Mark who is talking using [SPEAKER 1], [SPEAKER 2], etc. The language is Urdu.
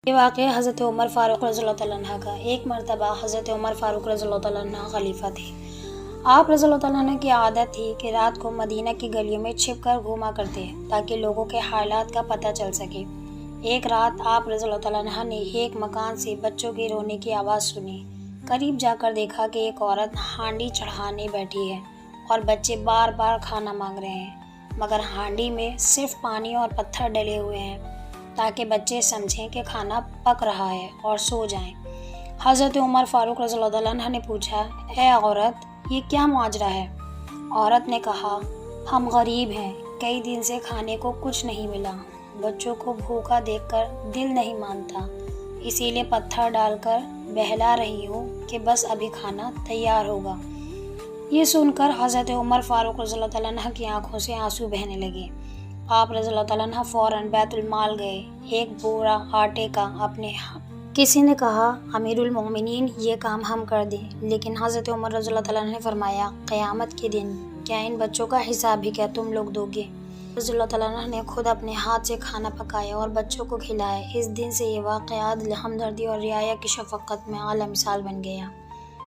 [SPEAKER 1] یہ واقعہ حضرت عمر فاروق رضی اللہ تعالیٰ عنہ کا۔ ایک مرتبہ حضرت عمر فاروق رضی اللہ تعالیٰ عنہ خلیفہ تھے۔ آپ رضی اللہ تعالیٰ عنہ کی عادت تھی کہ رات کو مدینہ کی گلیوں میں چھپ کر گھوما کرتے تاکہ لوگوں کے حالات کا پتہ چل سکے۔ ایک رات آپ رضی اللہ تعالیٰ عنہ نے ایک مکان سے بچوں کے رونے کی آواز سنی۔ قریب جا کر دیکھا کہ ایک عورت ہانڈی چڑھانے بیٹھی ہے اور بچے بار بار کھانا مانگ رہے ہیں، مگر ہانڈی میں صرف پانی اور پتھر ڈلے ہوئے ہیں تاکہ بچے سمجھیں کہ کھانا پک رہا ہے اور سو جائیں۔ حضرت عمر فاروق رضی اللہ عنہ نے پوچھا، اے عورت، یہ کیا ماجرا ہے؟ عورت نے کہا، ہم غریب ہیں، کئی دن سے کھانے کو کچھ نہیں ملا، بچوں کو بھوکا دیکھ کر دل نہیں مانتا، اسی لیے پتھر ڈال کر بہلا رہی ہوں کہ بس ابھی کھانا تیار ہوگا۔ یہ سن کر حضرت عمر فاروق رضی اللہ عنہ کی آنکھوں سے آنسو بہنے لگے۔ آپ رضی اللہ عنہ فوراً بیت المال گئے، ایک بوڑا آٹے کا اپنے کسی نے کہا، امیر المومنین یہ کام ہم کر دیں، لیکن حضرت عمر رضی اللہ عنہ نے فرمایا، قیامت کے دن کیا ان بچوں کا حساب بھی کیا تم لوگ دو گے؟ رضی اللہ عنہ نے خود اپنے ہاتھ سے کھانا پکایا اور بچوں کو کھلایا۔ اس دن سے یہ واقعہ عدل، ہمدردی اور رعایا کی شفقت میں اعلیٰ مثال بن گیا۔